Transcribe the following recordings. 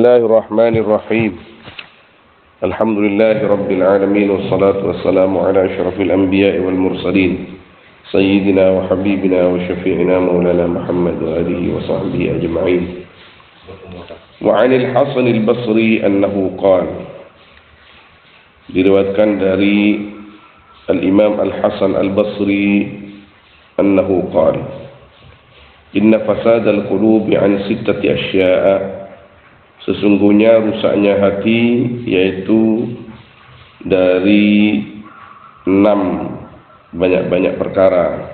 الله الرحمن الرحيم الحمد لله رب العالمين والصلاة والسلام على أشرف الأنبياء والمرسلين سيدنا وحبيبنا وشفيعنا مولانا محمد وآله وصحبه أجمعين وعن الحسن البصري أنه قال diriwayatkan dari Al-Imam Al-Hasan Al-Basri annahu qala inna fasad al-qulubi an sittati asya'a, sesungguhnya rusaknya hati yaitu dari 6 banyak-banyak perkara.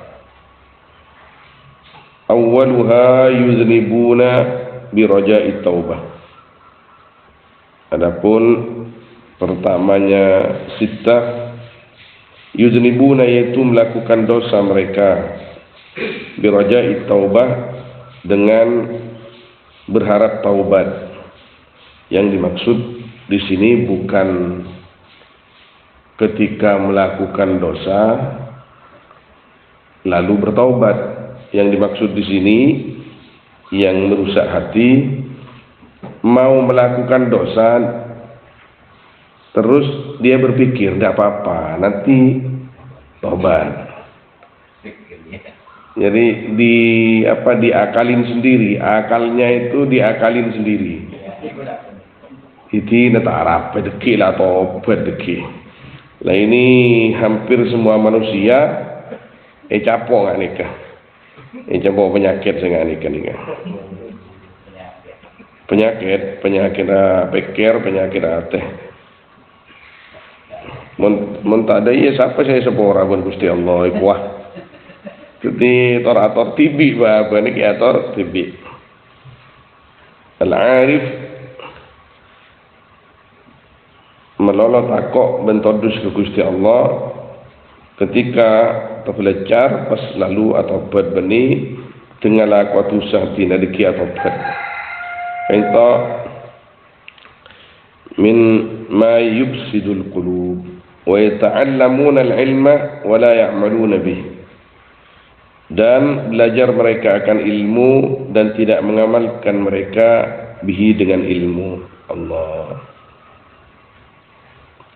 Awwaluha yuznibuna bi raja'i taubah. Adapun pertamanya sittah yuznibuna, yaitu melakukan dosa mereka bi raja'i taubah, dengan berharap taubat. Yang dimaksud di sini bukan ketika melakukan dosa lalu bertaubat. Yang dimaksud di sini yang merusak hati mau melakukan dosa terus dia berpikir tidak apa-apa nanti taubat. Jadi diakalin sendiri, akalnya itu diakalin sendiri. Itu tak harap pedeki lah atau pedeki. Lah ini hampir semua manusia capok nggak nikah. Capok penyakit saya nikah. Penyakit pikir, penyakit hati. Mun tak ada iya siapa saya sepora pun Gusti Allah wah. Jadi ator tibi apa ni ator tibi. Al-arif melolot takok bentodus ke Gusti Allah ketika terbelajar pas lalu atau berbeni dengan laku sahti nadiki atau ber. Itu min ma yufsidul qulub wa yata'allamuna al-ilma wa la ya'maluna bih. Dan belajar mereka akan ilmu dan tidak mengamalkan mereka bihi dengan ilmu Allah.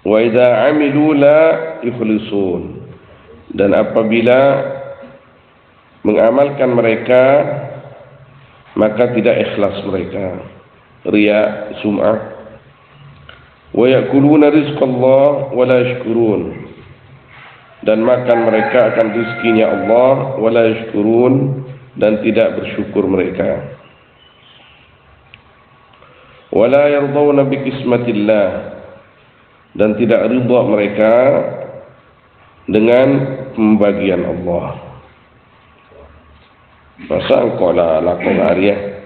Wa idza amilu la yukhlisun, dan apabila mengamalkan mereka maka tidak ikhlas mereka, riya, sum'ah. Wa yakuluna rizqallah wa la yashkurun, dan makan mereka akan rezekinya Allah, wa la yashkurun, dan tidak bersyukur mereka. Wa la yardawna bi qismatillah, dan tidak ridha mereka dengan pembagian Allah. Masa engkau lah lakok hariah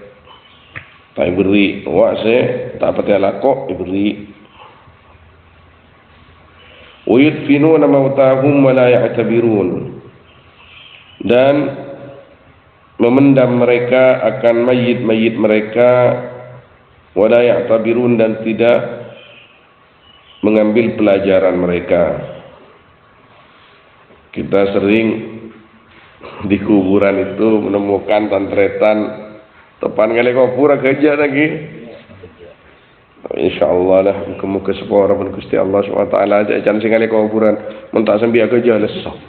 tak beri wak saya tak pakai lakok diberi. Wa yudfinuna mautahum wa la ya'tabirun, dan memendam mereka akan mayit-mayit mereka, wa la ya'tabirun, dan tidak mengambil pelajaran mereka. Kita sering di kuburan itu menemukan tantretan tepan kali kubur kerja lagi. InsyaAllah lah muka-muka sepora pun Gusti Allah SWT aja jangan sing kali kuburan mentak sambil kerja lesok.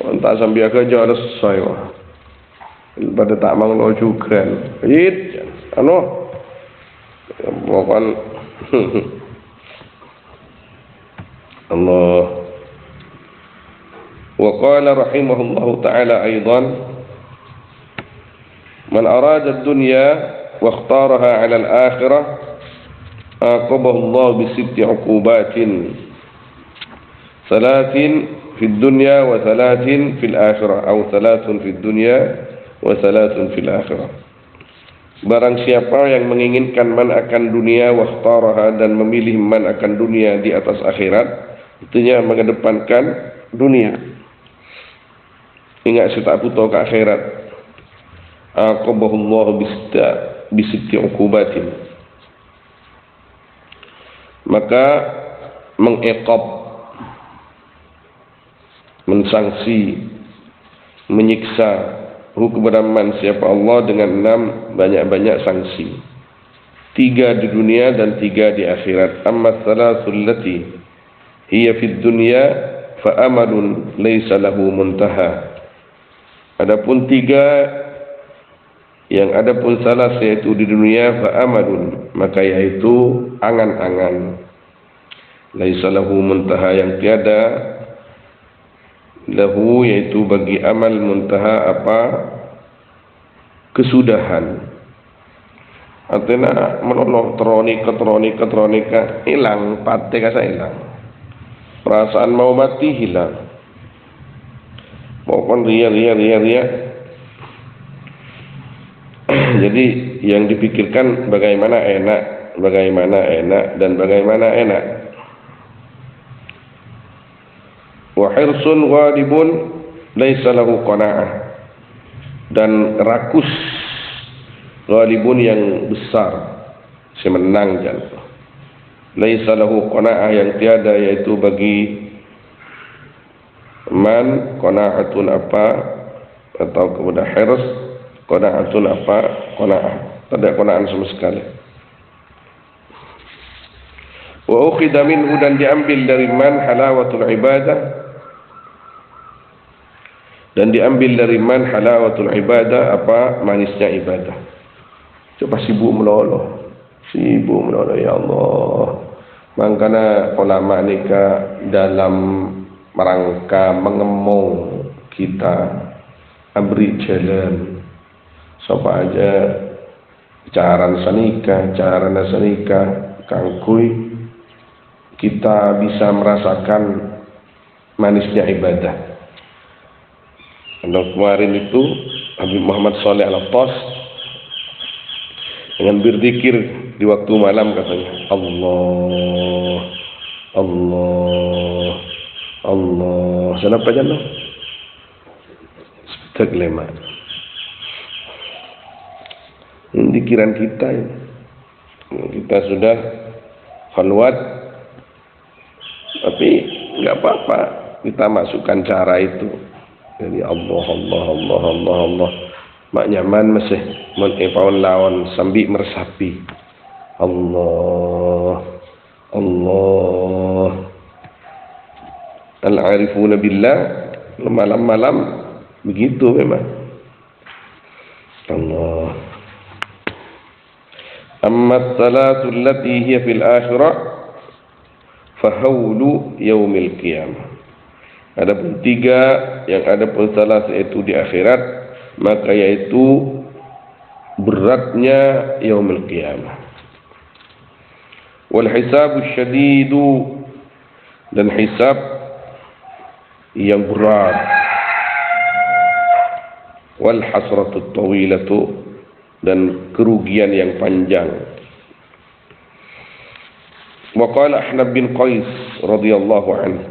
Mentak sambil kerja lesok. Pada tak mau juga. It bukan Allah. Wa qala rahimahullahu ta'ala aidan man arada ad-dunya wa ikhtaraha 'ala al-akhirah aqabahu Allah bi sitti 'uqubatin salatin fi ad-dunya wa salatin fi al-akhirah aw salatun fi ad-dunya wa salatun fi al-akhirah. Barang siapa yang menginginkan man akan dunia wa ikhtaraha, dan memilih man akan dunia di atas akhirat, artinya mengedepankan dunia, ingat saya tak butuh ke akhirat, aqabahullah bisitti uqubatin, maka mengiqab, mensangsi, menyiksa kepada man siapa Allah dengan 6 banyak-banyak sanksi. 3 di dunia dan 3 di akhirat. Amma salasul lati hiya fid dunya fa amalun laysa lahu muntaha. Adapun 3 yang ada pun salas yaitu di dunia fa amalun, maka yaitu angan-angan, laysa lahu muntaha, yang tiada lahu yaitu bagi amal muntaha apa kesudahan. Artinya menolong teronika hilang, pate kasa hilang, perasaan mau mati hilang, maupun ria. Jadi yang dipikirkan bagaimana enak dan bagaimana enak. Wa hirsun ghalibun laisa lahu qanaah, dan rakus ghalibun yang besar semenang jangan. Laisa lahu qanaah, yang tiada yaitu bagi man qanaatun apa, atau kepada hirs qanaatun apa, qanaah tidak qanaan sama sekali. Wa ukhidha minhu, dan diambil dari man halawatul ibadah, dan diambil dari man halawatul ibadah apa manisnya ibadah. Coba sibuk meloloh ya Allah. Makanya ulama nikah dalam rangka mengemong kita abri jalan sapa aja caran sanika kangkui kita bisa merasakan manisnya ibadah. Kemarin itu Habib Muhammad Shalih Al-Attas dengan berzikir di waktu malam katanya, Allah kenapa jangan seteglema ini pikiran kita ini. Kita sudah khalwat, tapi nggak apa-apa kita masukkan cara itu. Jadi Allah mak nyaman masih menepawon lawan sambil meresapi Allah al-arifuna billah. Malam-malam begitu memang Allah. Amma salatul lati hiya fil akhirah fahawlu yaumil qiyamah. Adapun 3 yang ada pun salah yaitu di akhirat, maka yaitu beratnya yaumil qiyamah. Wal hisabu syadidu, dan hisab yang berat. Wal hasratu tawilatu, dan kerugian yang panjang. Wa qala Ahnab bin Qais radhiyallahu anhu,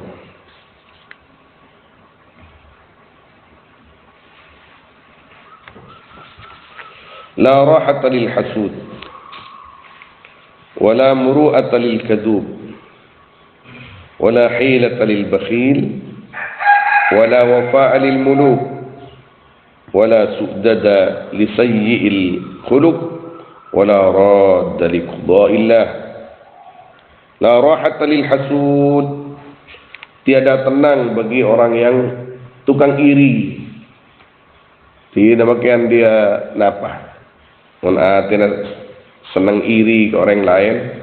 la rahata lil hasud wala muru'ata lil kadhub wala hilata lil bakhil wala wafa'a lil muluk wala su'dada li sayyi'il khuluq wala radda li qada'illah. La rahata lil hasud, tiada tenang bagi orang yang tukang iri. Dinamakan dia napa? Menartikan senang iri ke orang lain,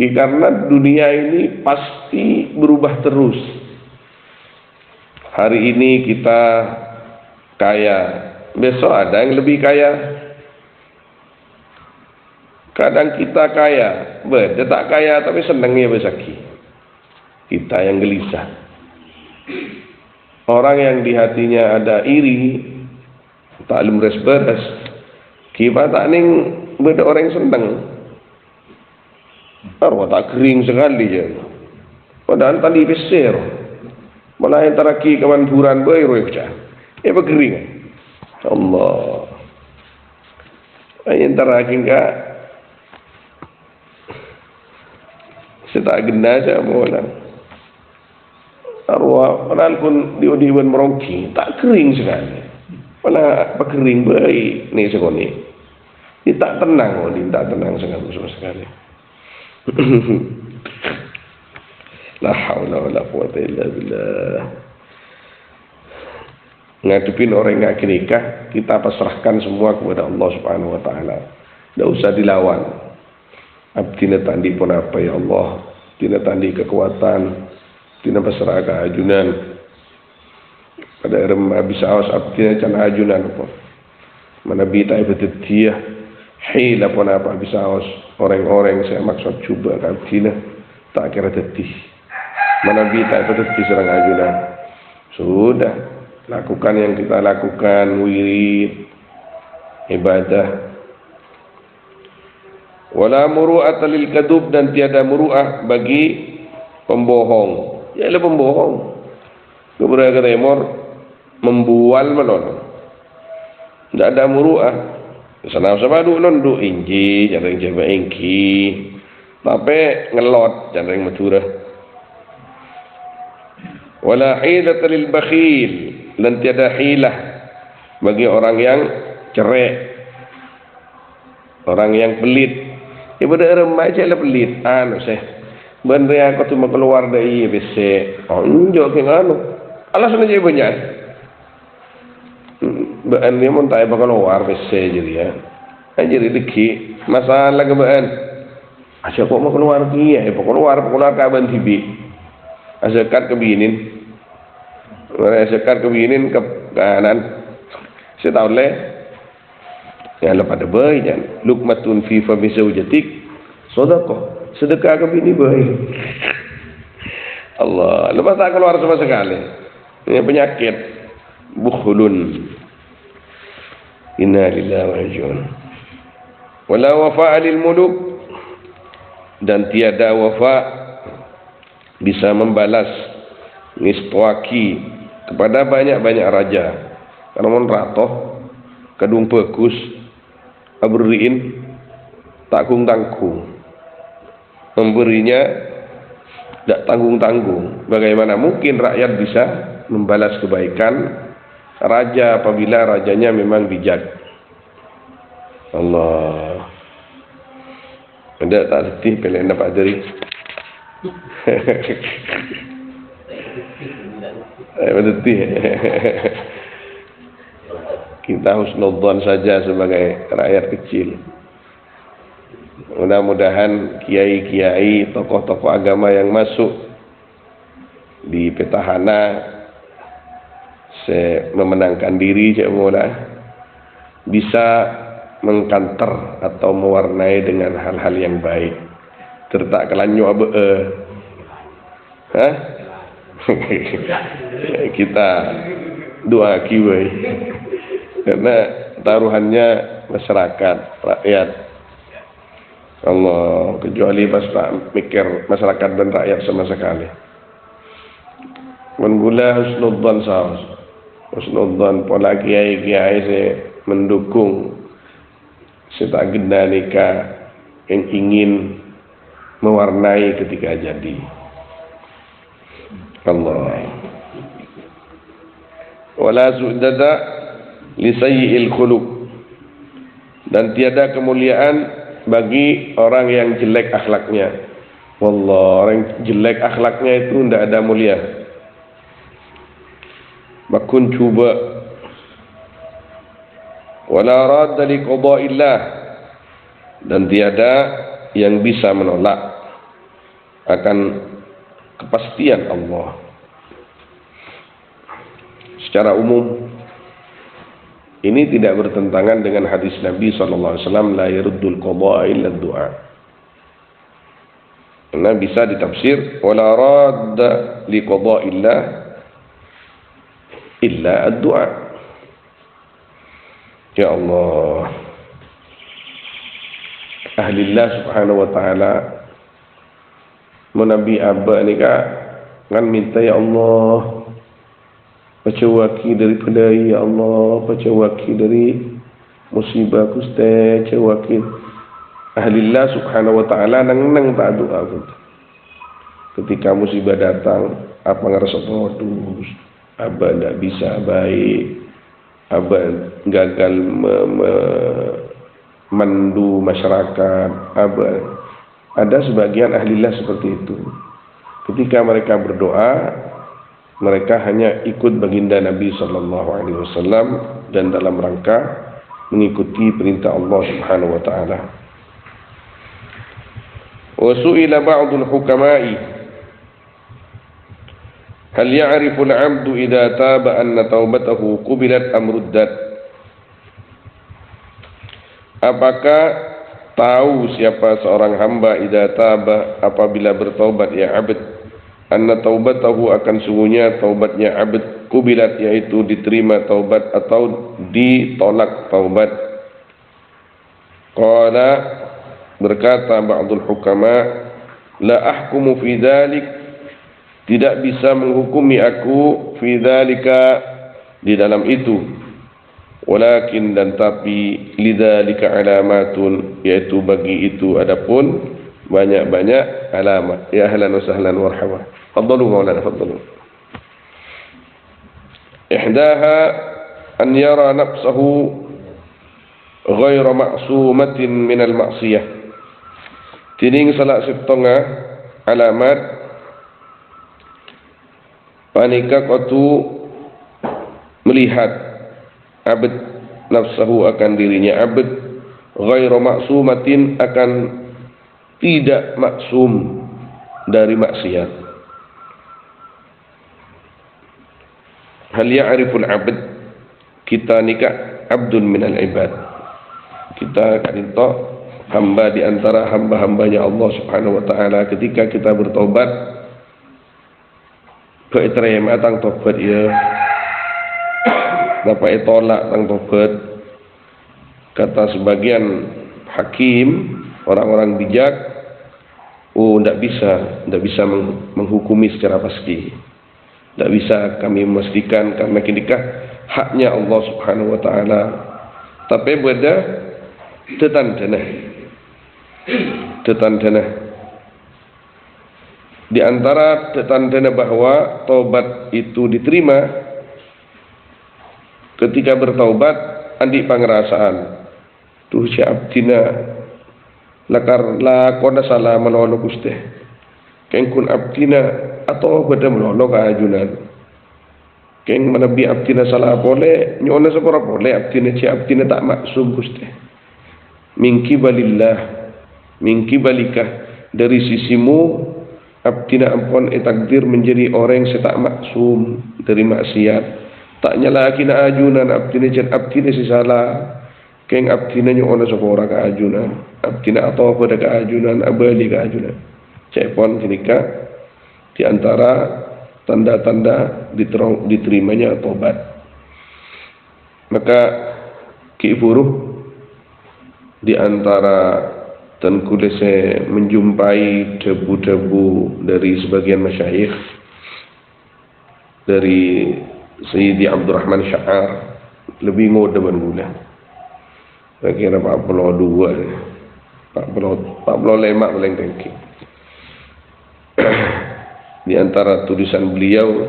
karena dunia ini pasti berubah terus. Hari ini kita kaya, besok ada yang lebih kaya. Kadang kita kaya, dia tak kaya tapi senangnya besaki. Kita yang gelisah. Orang yang di hatinya ada iri, tak lumres beres. Kita tak ning beda orang senang. Arwah tak kering sekali je. Padahal tadi besar. Malah yang teraki kawan buran baru ya. Apa kering? Allah. Yang teraki enggak. Saya tak gena saja mula. Arwah padahal pun diudiwan merongki tak kering sekali. Malah apa kering baik ni sekali. tak tenang, tak tenang sangat sama sekali. La haula wala quwata illa billah. Ngadepin orang yang akan nikah, kita pasrahkan semua kepada Allah Subhanahu wa taala. Tidak usah dilawan. Abdina tandi pun apa ya Allah, tina tandi kekuatan, tina pasrah ke ajunan. Pada remah bisa awas abdina can ajunan pun. Mana bita ibadetiyah, hila pun apa bisa awas orang-orang saya maksud cuba ke abdina tak kira tetih. Mana bita ibadetiyah serang ajunan. Sudah. Lakukan yang kita lakukan, wirid, ibadah. Wala muru'ata lil kadub, dan tiada muru'ah bagi pembohong. Ialah pembohong. Keberapa remor membual melon. Tidak ada muru'ah. Sana sama duk inji, jangan coba ingki. Tapi ngelot, jangan madura. Wala hilata lil bakhil, dan tiada hilah bagi orang yang cerai, orang yang pelit. Ibadah remaja lah pelit. Saya benda aku tu mau keluar dari BC. Unjuk ke anu. Alasan aja banyak. Baan dia mun tak bakal keluar BC jadi ya. Jadi deki masalah ke baan. Asyik kok mau keluar dia, keluar kaban tibi. Asyik kebinin. Asyik kebinin ke kanan. Saya tahu le. Ya lepas ada bayi kan. Lukmatun fi fami zawjatik sedekah. Sedekah ke bini bayi. Allah, lepas tak keluar sama sekali. Ini penyakit bukhulun. Inna lillahi wa inna ilaihi raji'un. Wala wafa'a lil muluk, dan tiada wafa bisa membalas nistwaki kepada banyak-banyak raja. Karena mon ratoh kadung pekus aberiin takung tanggung, memberinya tidak tanggung-tanggung. Bagaimana mungkin rakyat bisa membalas kebaikan raja apabila rajanya memang bijak? Allah. Ada tak letih pelek dapat dari. Letih. Kita husnudzon saja sebagai rakyat kecil. Mudah-mudahan kiai-kiai, tokoh-tokoh agama yang masuk di petahana memenangkan diri bisa mengkanter atau mewarnai dengan hal-hal yang baik. Tertak kelanyu abe kita doa kiwai. Karena taruhannya masyarakat, rakyat. Allah, kecuali pas tak mikir masyarakat dan rakyat sama sekali. Menggula husnudzon saus. Husnudzon pola kiai-kiai saya mendukung serta agenda nikah yang ingin mewarnai ketika jadi. Allah. Wala su'dada lisayyi'il khuluq, dan tiada kemuliaan bagi orang yang jelek akhlaknya. Wallah, orang jelek akhlaknya itu tidak ada mulia. Makun cuba. Wala radda li qada'illah, dan tiada yang bisa menolak akan kepastian Allah. Secara umum ini tidak bertentangan dengan hadis Nabi SAW, la yaruddul qada'a illa du'a. Karena bisa ditafsir wala radda li qada'illah illa ad-du'a. Ya Allah, ahlillah subhanahu wa ta'ala menabi abba ni kan minta ya Allah, pacawaki daripada ya Allah, pacawaki dari musibah kuste, cawaki ahlillah subhanahu wa ta'ala nang tak doa pun. Ketika musibah datang, apa ngerasa modus, abah tidak bisa baik, abah gagal mandu masyarakat. Ada sebagian ahlilah seperti itu. Ketika mereka berdoa, mereka hanya ikut baginda Nabi sallallahu alaihi wasallam dan dalam rangka mengikuti perintah Allah Subhanahu wa taala. Wa su'ila ba'dul hukama'i hal ya'rifu al-'abdu idza taba anna taubatahu qubilat am ruddat? Apakah tahu siapa seorang hamba idza taba apabila bertaubat ya 'abd anna taubatahu akan sungguhnya taubatnya 'abd qubilat yaitu diterima taubat atau ditolak taubat? Qala berkata ba'dul hukama la ahkumu fi dzalik, tidak bisa menghukumi aku fi dzalika di dalam itu, walakin dan tapi lidzalika alamatun, yaitu bagi itu adapun banyak-banyak alamat. Ya ahlan wa sahlan warhaba. Faddalu maulana faddalu. Ihdaha an yara nafsahu ghayra ma'sumatin min al-ma'siyah. Tining salah setengah alamat panika qatu melihat abd nafsahu akan dirinya abd ghayra ma'sumatin akan tidak maksum dari maksiat. Hal ya'riful abd, kita nikah abdun minal ibad, kita kadinto hamba di antara hamba-hambanya Allah Subhanahu wa taala. Ketika kita bertobat berterima tang tobat ya dapat tolak tang tobat. Kata sebagian hakim, orang-orang bijak, tidak bisa menghukumi secara pasti. Tidak bisa kami memastikan karena nikah haknya Allah Subhanahu wa taala. Tapi beda tetandana di antara tetandana bahwa taubat itu diterima ketika bertaubat andi pangerasaan tuh si abdina lakar la kona salah menolong Gusti kengkun abdina atau beda menolong keajunan keng menabi abdina salah boleh nyona sepora boleh abdina si abdina tak maksum Gusti mingki balikah dari sisimu abdina ampun takdir menjadi orang yang tak maksum dari maksiat, tak nyala kina ajunan abdina jan abdina si salah keng abdina nyona sepora keajunan abdina atau pada keajunan abali keajunan cepon kenika di antara tanda-tanda diterimanya tobat. Maka kiburuh di antara tengkulese menjumpai debu-debu dari sebagian masyayikh dari Sayyidi Abdurrahman Sya'ar lebih ngode gula. Kira 42 45 paling tinggi. Di antara tulisan beliau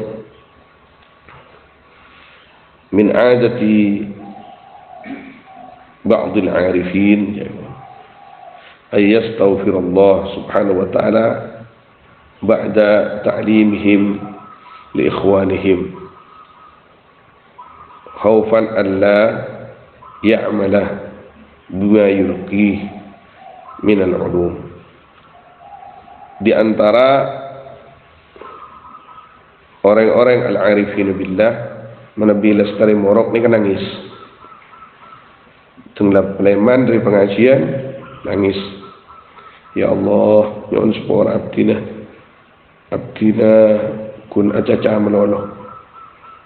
min adati ba'd al-'arifin ay yastaghfirullah subhanahu wa ta'ala ba'da ta'limihim li ikhwanihim khaufan an la ya'mala bima yulqih min al-'ulum. Di antara orang-orang al-'arifin billah Nabi Lestari Morok ni kan nangis tenglap leman dari pengajian nangis, ya Allah nyon sepora abdina kun acaca menolong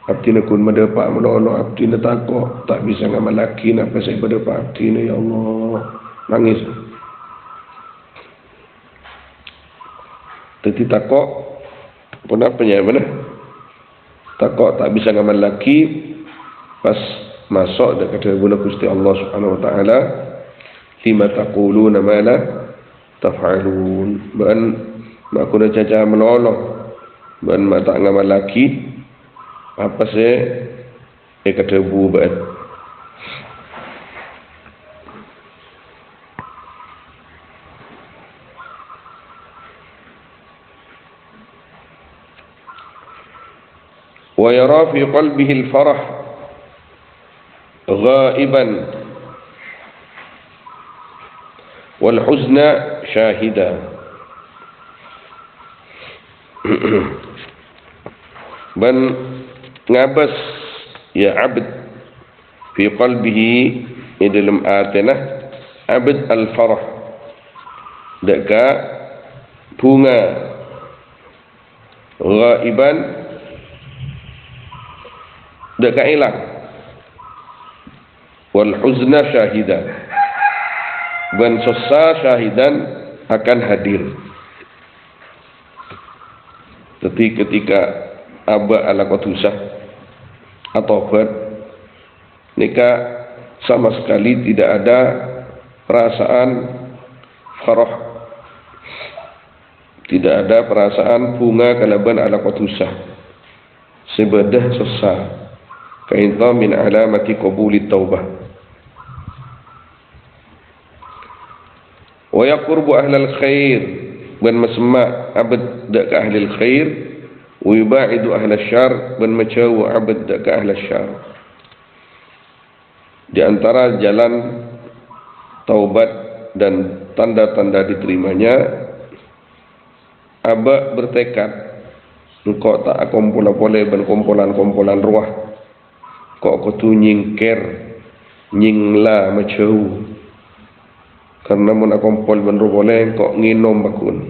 abdina kun medepak menolong abdina takok tak bisa ngamalaki napa saya medepak abdina ya Allah nangis. Tadi takok pun apanya mana takok tak bisa ngamal laki pas masuk dekat bulan Gusti Allah Subhanahu wa taala lima taquluna ma la taf'alun ban mak kuna caca menolong ban mak tak ngamal laki apa se kata bubat wa yara fi qalbihi al-farah ghaiban wal huzna syahida. ban ngabas ya abd fi qalbihi dalam atinah abd al-farah deka bunga ghaiban deka hilang wal huzna syahida ban susah syahidan akan hadir. Tapi ketika aba ala qatusah atau bat nikah sama sekali tidak ada perasaan farah, tidak ada perasaan bunga kalaban ala qatusah sebedah susah kainta min alamati qabuli taubah. Wa yaqurbu ahlal khair ban masma abad dak ahlil khair wa yubaidu ahlal syar ban macawu abad dak ahlal syar. Di antara jalan taubat dan tanda-tanda diterimanya aba bertekad engkau tak kumpul-kumpul ban kumpulan-kumpulan ruah kok kutu nyingker nyingla macau karena mun kumpul ban ruh boleh kok nginom bakun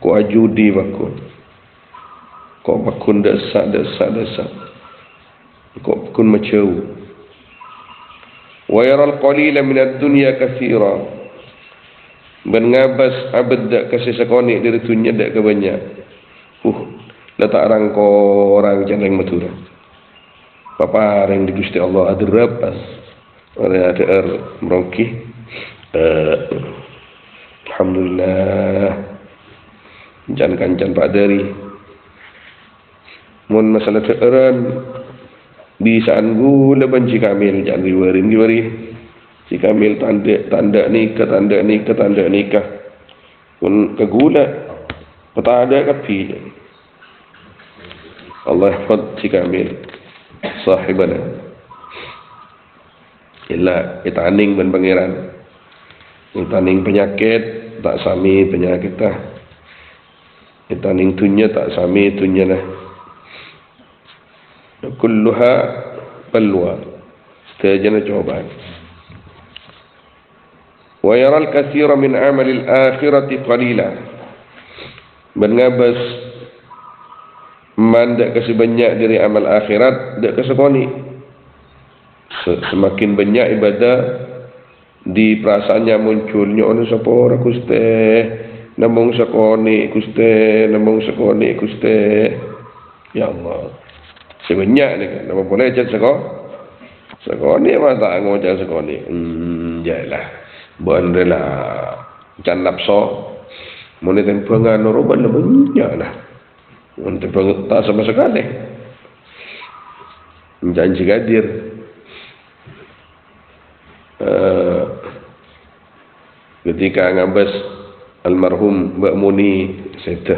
kok ajudi bakun kok bakun desa kok bakun macau wa yara al-qalila min ad-dunya katsira ban ngabas abad dak kasih sekoni dari dunia dak kebanyak letak orang ko orang jangan matura papa yang di Gusti Allah adrapas ora ada merongki alhamdulillah jangan kancan Pak Dari mun masalah teran bisaan gula benci kamil jangan diwari si kamil tanda nikah pun kegula peta ada kapi Allah hafad si kamil sahibana illa itaning ban pangeran itaning penyakit tak sami penyakit tah itaning dunya tak sami dunya lah kulluha balwa stajana cobaan. Wa yara al-katsira min amal al-akhirati qalila ban ngabas man dak kasih banyak dari amal akhirat dak kesekoni semakin banyak ibadah di perasaannya munculnya ono sapa ora Gusti namung sekoni Gusti ya Allah sebanyak ni kan nama boleh jat sekoni apa tak ngojak sekoni jalah bandelah can lapso mun tempangan roban banyak lah mun tempang tak sama sekali janji gadir ketika ngabas almarhum Mbak Muni seta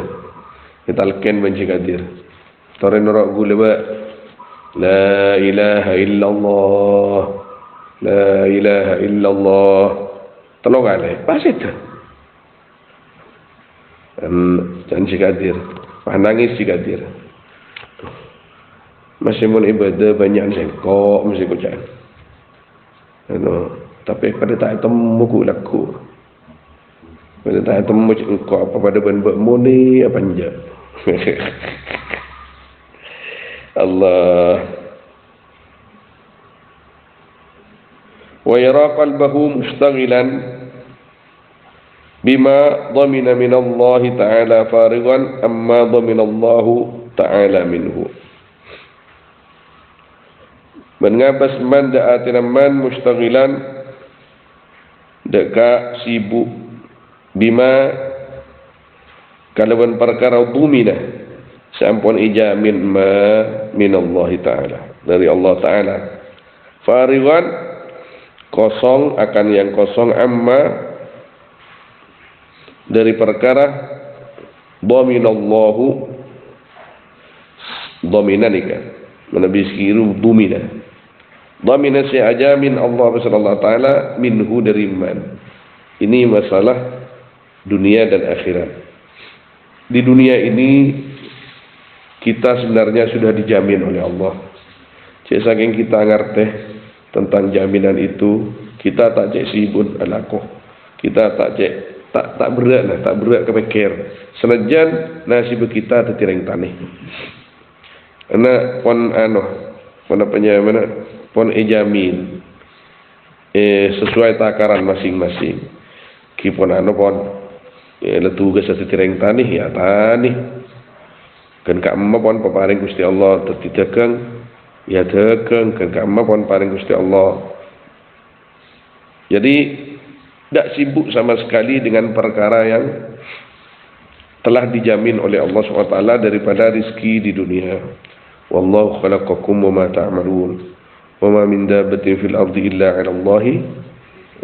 kita alken banji gadir tore norok gule ba la ilaha illallah tolong ale pas itu janji gadir nangis si gadir masih mun ibadah banyak sengkok mesti kucaan tapi pada tak temu ku laku pada tak temu engkau apa pada ban muni apa anja Allah wa yara qalbahu mustaghilan bima dhamina min Allah ta'ala farigan amma dhamina Allah ta'ala minhu. Man ngabas man da'atina man mustaghilan deka sibuk bima kalawan perkara dhamina sampun ijamin ma min Allah ta'ala dari Allah ta'ala farigan kosong akan yang kosong amma dari perkara dhaminallahu Domina ni kan. Mana biskiru domina. Domina si ajamin Allah subhanahu wa ta'ala minhu dari man. Ini masalah dunia dan akhirat. Di dunia ini kita sebenarnya sudah dijamin oleh Allah. Cik saking kita ngerti tentang jaminan itu, kita tak cek sibun alakoh. Kita tak berat lah, tak berat kepikir. Senajan nasib kita tertireng tanah. Karena pon ejamin sesuai takaran masing-masing. Kipon pon letugas tertireng tanah ya tanah. Kan kak emma pon paparing Gusti Allah tertitekeng ya tekeng kan kak emma pon paring Gusti Allah. Jadi tidak sibuk sama sekali dengan perkara yang telah dijamin oleh Allah SWT daripada rizki di dunia. Wallahu khalaqakum wa ma ta'malun wa ma min dabbatin fil ardi illa 'ala Allahi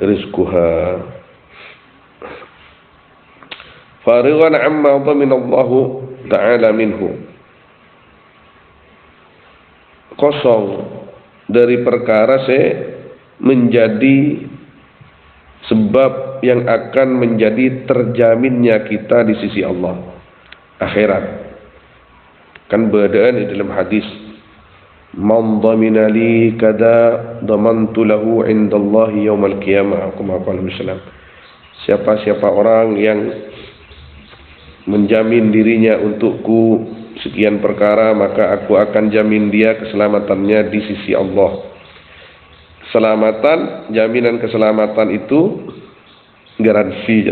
rizquha. Farighan amma dhamina Allah ta'ala minhu. Kosong dari perkara menjadi sebab yang akan menjadi terjaminnya kita di sisi Allah akhirat. Kan beradaan di dalam hadis, man dhamina li kada dhamantu lahu indallahi yaumal qiyamah. Siapa orang yang menjamin dirinya untukku sekian perkara, maka aku akan jamin dia keselamatannya di sisi Allah. Keselamatan, jaminan keselamatan itu garansi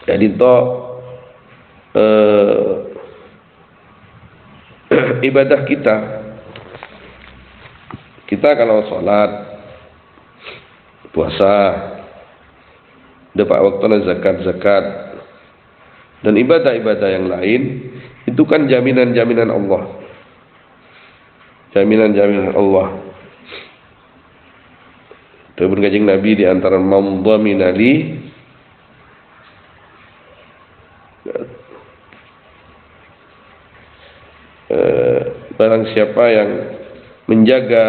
jadi ibadah kita kalau sholat, puasa, dapat waktu zakat dan ibadah-ibadah yang lain, itu kan jaminan-jaminan Allah. Jaminan-jaminan Allah. Terbun Kanjeng Nabi di antara mamdaminali barang siapa yang menjaga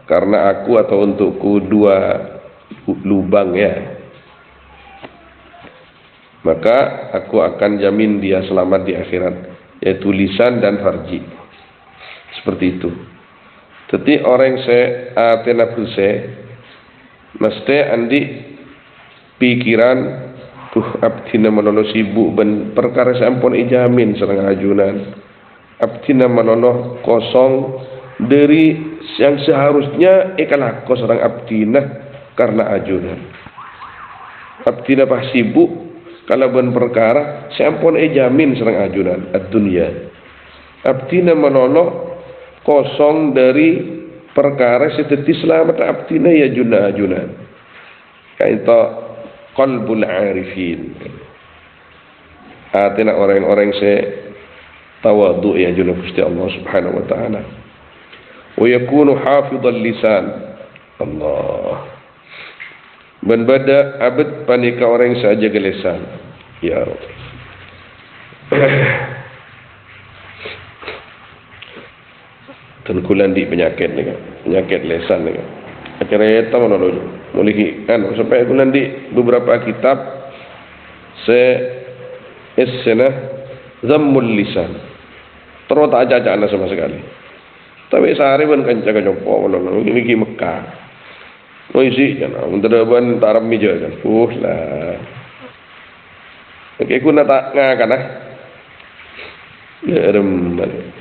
karena aku atau untukku 2 lubang ya, maka aku akan jamin dia selamat di akhirat, yaitu lisan dan farji. Seperti itu. Jadi orang atena mesti andi pikiran abdina menoloh sibuk ben perkara sampun ijamin serang ajunan. Abdina menoloh kosong dari yang seharusnya ikalako serang abdina karena ajunan. Abdina pas sibuk kalau ben perkara sampun ijamin serang ajunan ad-dunya. Abdina menoloh kosong dari perkara seteti selamat abdina ya junah-junah. Kaito qalbul arifin. Atina orang-orang tawadu ya junah Gusti Allah Subhanahu wa taala. Wa yakunu hafidhal lisan. Allah. Ben bada abad panika orang saja gelesan. Ya Rabb. Tengkulan di penyakit ni kan, penyakit lesan ni kan. Akhirnya kita memiliki kan sampai kulan di beberapa kitab esena zammul lisan. Terus tak aja sama sekali. Tapi sehari pun kan jaga jopo menolong ini ki Mekah. Oh isi kan, untuk ban taram meja kan. Lah. Oke, ku nak ngakan ah. Ya remban.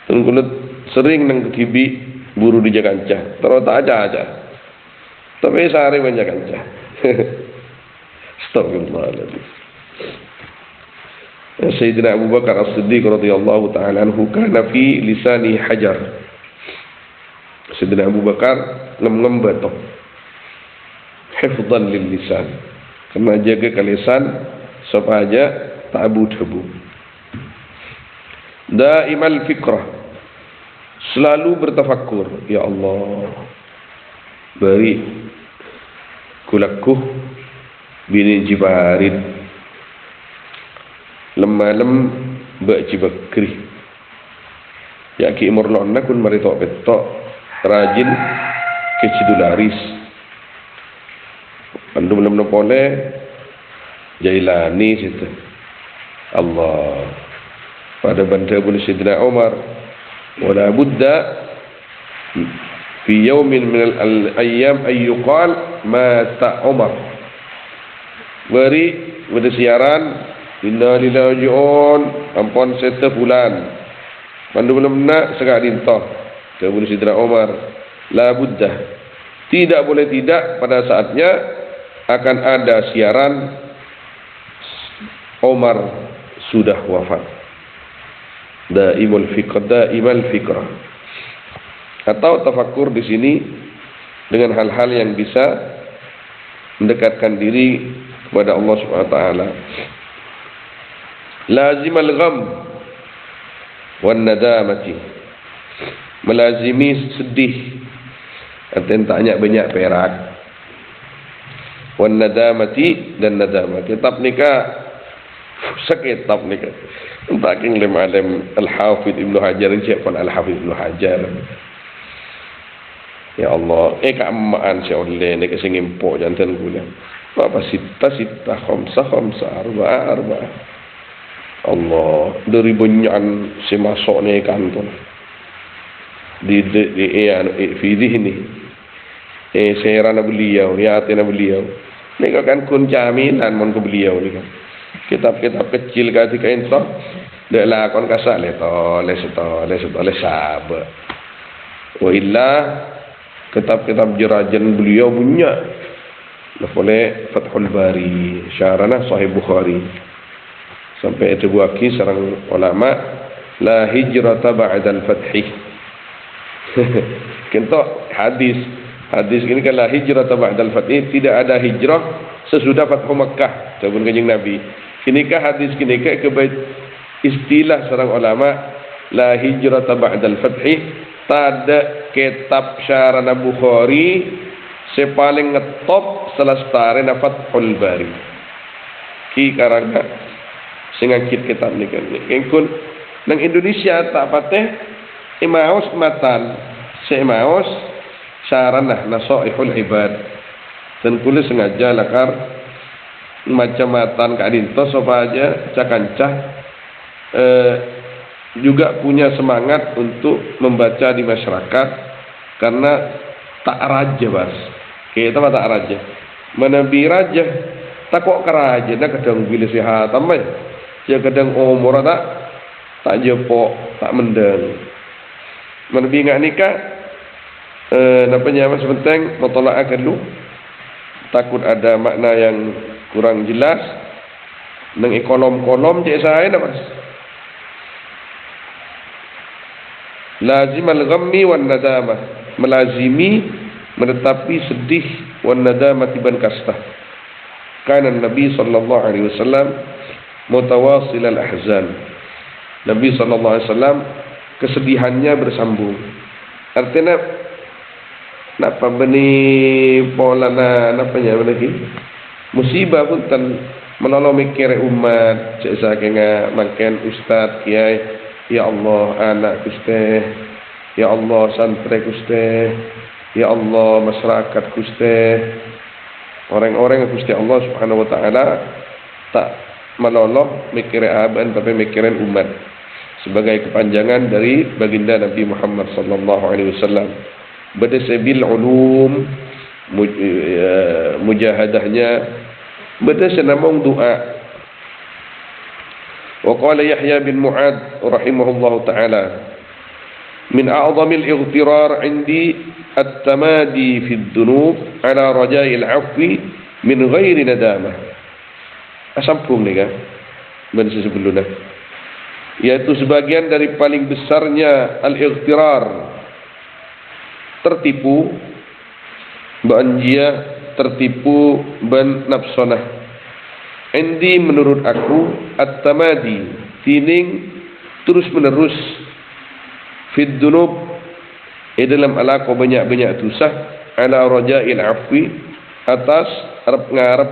Tengkulat sering nang kibi buru di Jakarta, terus tak aja. Tapi sehari banyak Jakarta. Astagfirullahaladzim. Sayyidina Abu Bakar As-Siddiq radhiyallahu taala anhu kana fi lisani hajar. Sayyidina Abu Bakar ngem-ngem batok. Hifdhan lil lisan. Kena jaga ke lisan supaya tak abu-abu. Daimal fikrah, selalu bertafakkur. Ya Allah, beri kulakuh bini jibarid lemalem Ci Bakri ya ki imurlonna kun marito betok rajin ke Cidularis pandu belum pole Jailani situ Allah pada banta bun Sidina Umar wala budda fi yaumin min al-ayyam ay yuqal mata Umar beri pada siaran inna lillahi raji'un ampun seta bulan pandu belum nak segak dintah ke bun Sidina Umar la budda tidak boleh tidak pada saatnya akan ada siaran Umar sudah wafat daimal fikrah atau tafakkur di sini dengan hal-hal yang bisa mendekatkan diri kepada Allah Subhanahu wa taala. Lazimal gham wan nadamati, melazimi sedih artinya tanya banyak perak, wan nadamati dan nadamah. Kitab nikah sekitab nikah taking lim al-Hafidh Ibnu Hajar siapa al-Hafidh Ibnu Hajar. Ya Allah, keamaan si oleh ni kasi ngimpo jantan gula. Apa sita khamsa arba'a. Allah, dari banyak si masuk ni kantor. Di fidih ni. Serana beliau, niatina beliau. Ni kan kun jaminan mon ke beliau ni kan. Kitab-kitab kecil ketika itu dak lakon kasak le sabar. Wa illa kitab-kitab jerajan beliau punya boleh Fathul Bari syarana Sahih Bukhari sampai itu buaki sareng ulama la hijrata ba'dal fathi kento hadis ini kan la hijrata ba'dal fathi tidak ada hijrah sesudah Fathu Makkah sabun kanjeng Nabi kinikah hadis kinikah kebait istilah sareng ulama la hijrata ba'dal fathi tada kitab syarana Bukhari sepaling ngetop selestare na Fathul Bari ki karangna sing ngakit kitab ni kan engkun nang Indonesia tak pateh imaus matan seimaus syarana nasaihul ibad dan kula sengaja lakar macam-matan kadinto supaya cakancah juga punya semangat untuk membaca di masyarakat karena tak raja bas kita mah tak raja menabi raja tak kok keraja nak kadang bila sihat amai dia kadang umur tak jepok tak mendeng menabi ngak nikah napanya mas penting mutalaah dulu takut ada makna yang kurang jelas nang kolom-kolom cek saya mas lazimal ghammi wan nadamah melazimi menetapi sedih wan nadamah tiban kastah kana Nabi sallallahu alaihi wasallam mutawasil al ahzan Nabi sallallahu alaihi wasallam kesedihannya bersambung artinya napa beni polana napanya lagi musibah pun tan menolong mikir umat cek sakenga mangken ustaz kiai. Ya Allah anak Gusti, ya Allah santri Gusti, ya Allah masyarakat Gusti, orang-orang Gusti Allah Subhanahu wa taala tak menolong mikir aban tapi mikirin umat sebagai kepanjangan dari baginda Nabi Muhammad sallallahu alaihi wasallam. Bada sabil ulum mujahadahnya bada senamong doa. وقال يحيى بن معاذ رحمه الله تعالى من أعظم الاغترار عندي التمادي في الذنوب على رجاء العفو من غير ندامة asampung nih kan bahasa sebelumnya yaitu sebagian dari paling besarnya al-ightirar tertipu banjia tertipu ban nafsonah Indi menurut aku at-tamadi tining terus menerus fid dunub dalam alaqo banyak-banyak dosa ala raja'il afwi atas arep ngarep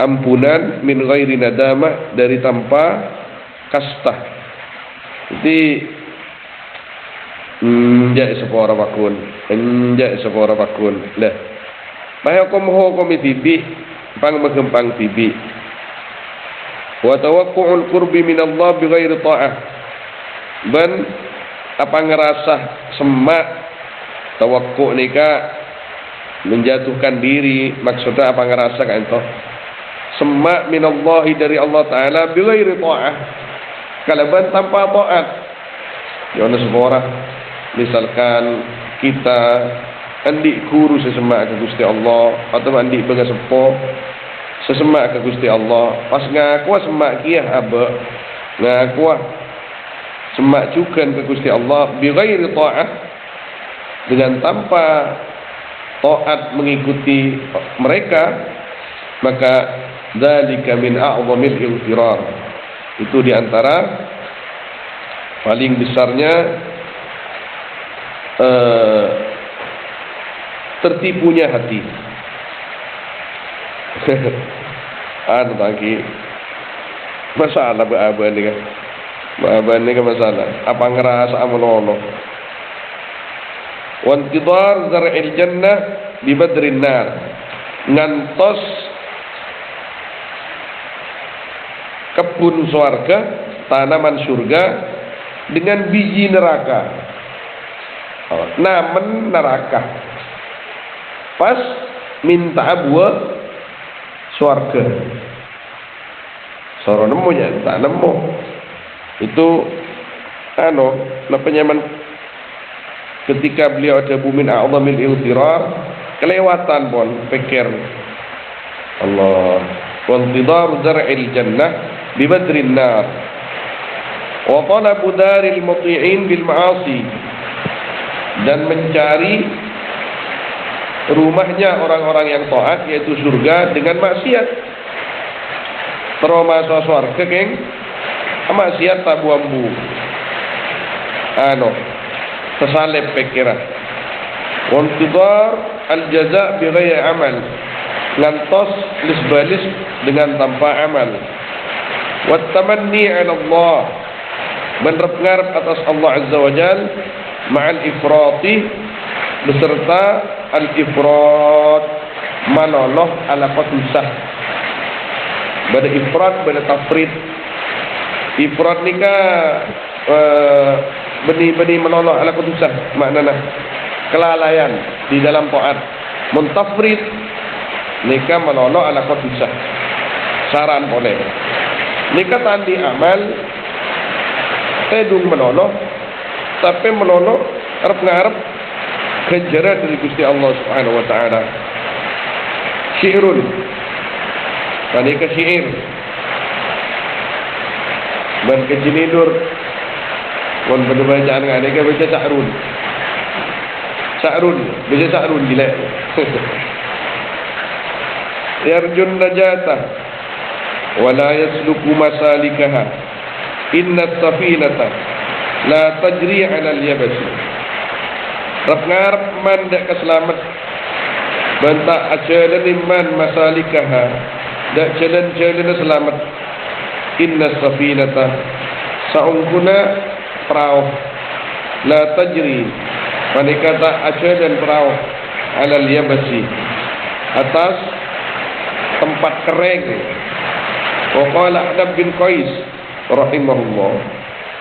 ampunan min ghairi nadamah dari tanpa kastah. Jadi enjak sepora bakun, enjak sepora bakun. Lah, bahaya komho komi tibi, pang magempang tibi. Wa tawaqqu'ul qurbi min Allah bighairi ta'ah. Ben apa ngerasa semak tawaqku' nika menjatuhkan diri, maksudnya apa ngerasa kan itu semak minallahi dari Allah Ta'ala bighairi ta'ah, kalaban tanpa ta'at. Yana seorang misalkan kita andik guru sesemak ke Gusti Allah atau andik bega sepo sesemak ke Gusti Allah, pas ngaku semak kia aba ngaku semak juga ke Gusti Allah bighairi ta'ah, dengan tanpa taat mengikuti mereka, maka dzalika min a'zamil ightirar, itu diantara paling besarnya tertipunya hati. Anu bagi masalah beaban ni kan, beaban ni kan masalah. Apa ngerasa amalolo? Wantidar zar'il jannah bi badrin nar, ngantos kebun surga, tanaman surga dengan biji neraka. Namen neraka. Pas minta buah surga. Soro nemu ya, tak nemu. Itu penyaman ketika beliau ada bumin a'zamil ightirar, kelewatan pun pikir Allah. Wantidar zar'il jannah bi badrin nar. Wa talabu daril muti'in bil ma'asi, dan mencari rumahnya orang-orang yang taat, yaitu surga, dengan maksiat. Terus masuk surga geng, maksiat tak buambu. Tersalib pikiran. Wantidar al-jaza' bi ghairi amal, ngantos lisbalis dengan tanpa amal. Wat tamanni 'ala Allah, berharap atas Allah Azza wa Jalla, ma'al ifrati, beserta al-ifrat, manoloh ala qatusah. Pada ifrat, pada tafrid. Ifrat nikah benih-benih menoloh ala qatusah, maknanya kelalaian di dalam taat. Muntafrid nikah menoloh ala qatusah, saran boleh. Nikah tandi amal tedung menoloh, tapi menoloh arep ngarep kejaran dari Gusti Allah Subhanahu wa taala. Syi'run, tadi ke syair dan kejinidur, pun bacaan ngane ke baca sa'run. Sa'run, baca sa'run gila. Yarjun najatah wa la yasluku masalikaha, inna safinata la tajri 'ala al-yabas. Rap ngarep man dak keselamat, bentak ajalan iman masalikaha, dak jalan-jalan selamat. Inna safinata, saungkuna perahu, la tajri, manikata ajalan perahu, 'ala al-yabasi, atas tempat kering. Wa qala Ahnaf bin Qais rahimahullah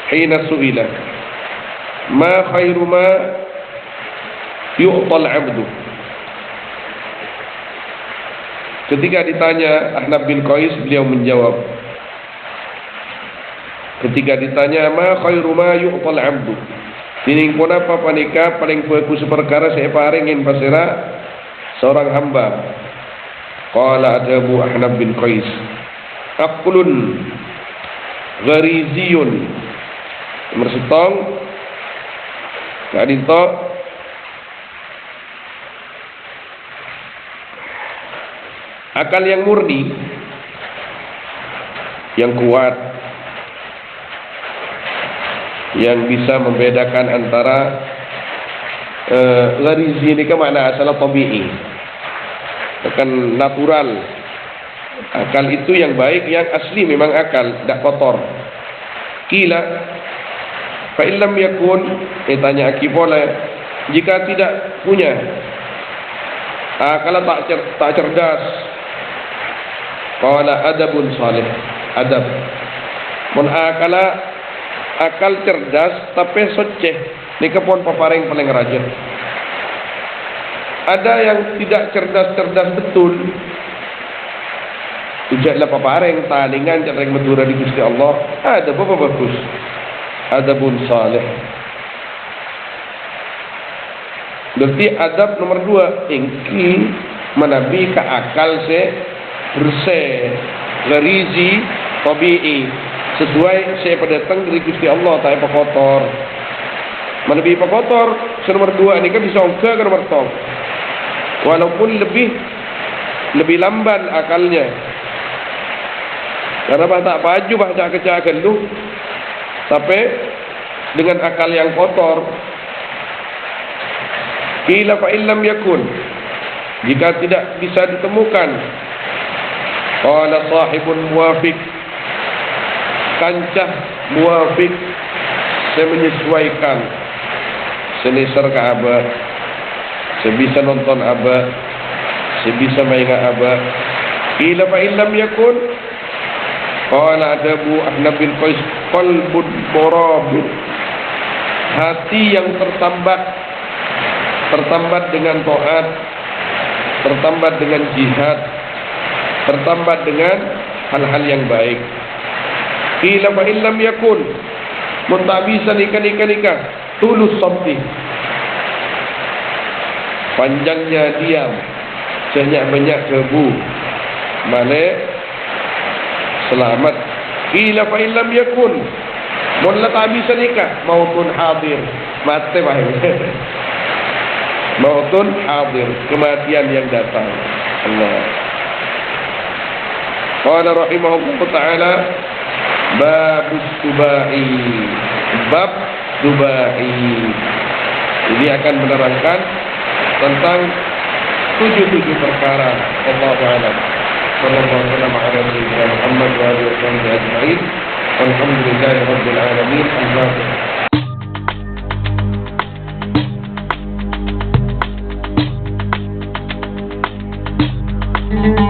hina su'ila ma khairu ma yu'tal 'abdu. Ketika ditanya Ahnaf bin Qais, beliau menjawab, ketika ditanya ma khairu ma yu'tal 'abdu, dining pun apa panika paling bagus perkara saya paringin pasira seorang hamba. Qala adabu Ahnaf bin Qais, aqlun ghariziyun, mersitong kadinto akal yang murni, yang kuat, yang bisa membedakan antara gharizi ini ke makna asal tabi'i, akan natural. Akal itu yang baik, yang asli memang akal, tidak kotor. Kila fa illam yakun, tanya Aki pula, jika tidak punya kalau tak cerdas, qala adabun salih, adab. Mun akal cerdas tapi soceh, nika pun paparing paling raja. Ada yang tidak cerdas betul, ujaklah paparing talingan cereng madura di Gusti Allah. Ada apa bagus, adabun salih. Berarti adab nomor 2, ingki menabi ke akal se bersih, garizi, tabi'i, sesuai saya pendatang dari Gusti Allah, tak apa kotor. Menabi apa kotor, nomor 2 ini kan bisa ke nomor 3. Walaupun lebih lamban akalnya, karena tak baju baca kecakan tu, tapi dengan akal yang kotor. Qila fa illam yakun, jika tidak bisa ditemukan, qala sahibun muwafiq, kancah muwafiq, saya menyesuaikan, senisar ke abah, sebisa nonton abah, sebisa mainan abah. Qila fa illam yakun, qala adabu Ahnaf bin Qais, qalbun murabit, hati yang tertambat dengan taat, tertambat dengan jihad, tertambat dengan hal-hal yang baik. Qila fa illam yakun, mun tak bisa nikah, tulus sabti, panjangnya diam, banyak debu, balik selamat. Qila fa illam yakun, mun tak bisa nikah, mautun hadir, mati bahaya. Mautun hadir, kematian yang datang. Allah. Qala rahimahullah ta'ala, babus tubai, bab tubai. Ini akan menerangkan tentang 7 perkara. Allahu a'lam. Sallallahu alaihi wa sallam Muhammad wa alihi wa sahbihi ajma'in. Walhamdulillahi rabbil alamin. Al-Fatihah. Thank you.